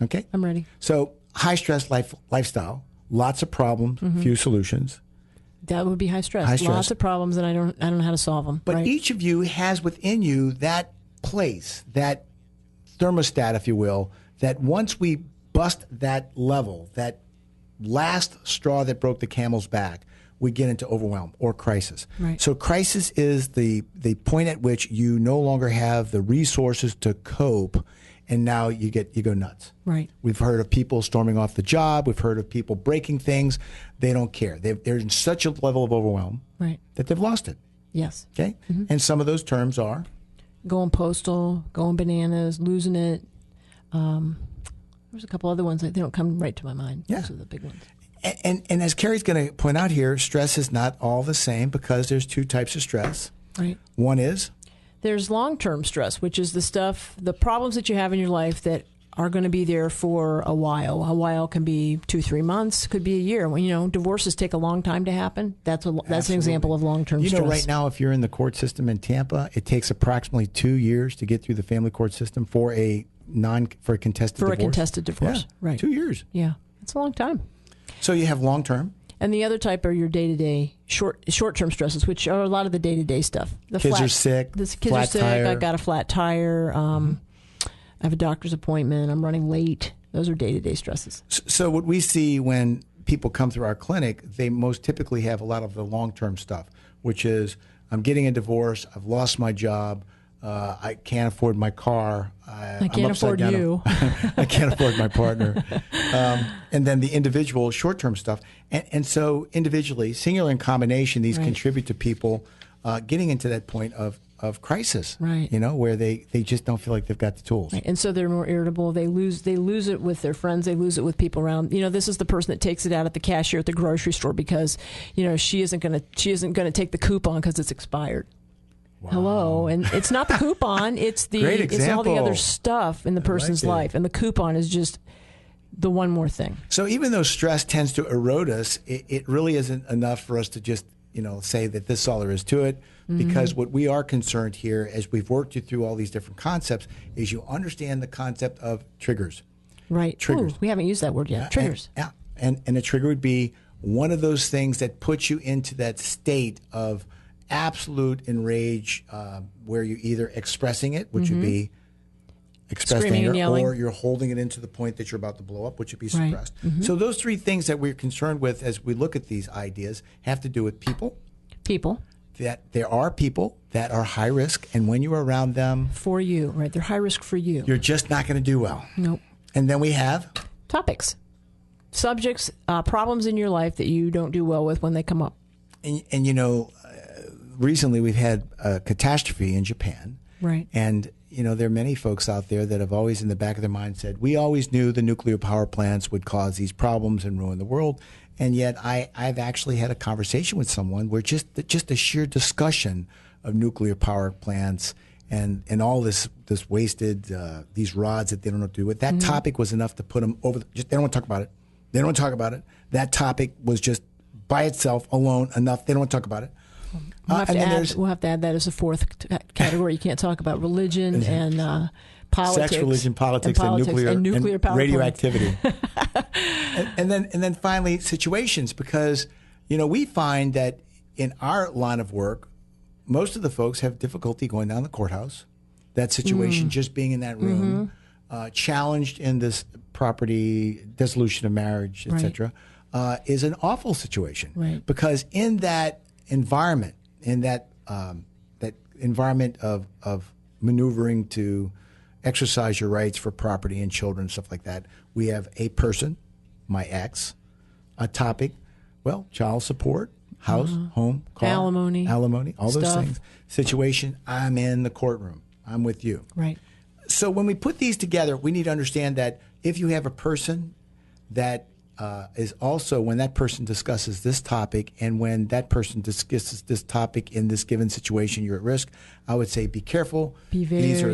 Okay? I'm ready. So high-stress lifestyle, lots of problems, few solutions. That would be high stress. High stress. Lots of problems, and I don't know how to solve them. But right? each of you has within you that place, that thermostat, if you will, that once we bust that level, that last straw that broke the camel's back, we get into overwhelm or crisis. Right. So crisis is the point at which you no longer have the resources to cope, and now you go nuts. Right. We've heard of people storming off the job. We've heard of people breaking things. They don't care. They're in such a level of overwhelm that they've lost it. Yes. Okay? And some of those terms are? Going postal, going bananas, losing it. There's a couple other ones that they don't come right to my mind. Yeah. Those are the big ones. And as Carrie's going to point out here, stress is not all the same because there's two types of stress. Right. One is? There's long-term stress, which is the problems that you have in your life that are going to be there for a while. A while can be 2-3 months, could be a year. When, divorces take a long time to happen. That's an example of long-term stress. Right now, if you're in the court system in Tampa, it takes approximately 2 years to get through the family court system for a contested divorce. For a contested divorce, yeah, right. 2 years. Yeah, it's a long time. So you have long-term. And the other type are your day-to-day, short-term stresses, which are a lot of the day-to-day stuff. Kids are sick, flat tire. I got a flat tire. I have a doctor's appointment. I'm running late. Those are day-to-day stresses. So what we see when people come through our clinic, they most typically have a lot of the long-term stuff, which is I'm getting a divorce, I've lost my job, I can't afford my car. I can't afford you. I can't afford my partner. And then the individual short-term stuff. And so individually, singular and combination, these contribute to people getting into that point of crisis, right? Where they just don't feel like they've got the tools. Right. And so they're more irritable. They lose it with their friends. They lose it with people around. This is the person that takes it out at the cashier at the grocery store because, she isn't going to take the coupon because it's expired. Wow. Hello, and it's not the coupon; it's all the other stuff in the person's life, and the coupon is just the one more thing. So even though stress tends to erode us, it really isn't enough for us to just say that this is all there is to it. Because what we are concerned here, as we've worked you through all these different concepts, is you understand the concept of triggers. Right. Triggers. Ooh, we haven't used that word yet. Triggers. And a trigger would be one of those things that puts you into that state of absolute enrage, where you're either expressing it, which would be expressed screaming and yelling, or you're holding it into the point that you're about to blow up, which would be suppressed. So those three things that we're concerned with as we look at these ideas have to do with people. That there are people that are high risk, and when you're around them, for you, right? They're high risk for you. You're just not going to do well. Nope. And then we have topics, subjects, problems in your life that you don't do well with when they come up. And recently we've had a catastrophe in Japan. Right. And, there are many folks out there that have always in the back of their mind said, we always knew the nuclear power plants would cause these problems and ruin the world. And yet I've actually had a conversation with someone where just the sheer discussion of nuclear power plants and all this wasted, these rods that they don't know what to do with, that topic was enough to put them over. They don't want to talk about it. They don't want to talk about it. That topic was just by itself alone enough. They don't want to talk about it. We'll have to add that as a fourth category. You can't talk about religion and politics, sex, religion, politics, and nuclear power radioactivity. and then finally situations, because we find that in our line of work, most of the folks have difficulty going down the courthouse. That situation, just being in that room, challenged in this property, dissolution of marriage, etc., is an awful situation. Right. Because in that environment, that environment of maneuvering to exercise your rights for property and children, stuff like that, we have a person, my ex, a topic, child support, house, home, car, alimony, all those stuff. things. Situation, I'm in the courtroom. I'm with you. Right. So when we put these together, we need to understand that if you have a person that is also, when that person discusses this topic and when that person discusses this topic in this given situation, you're at risk, I would say be careful. Be very These are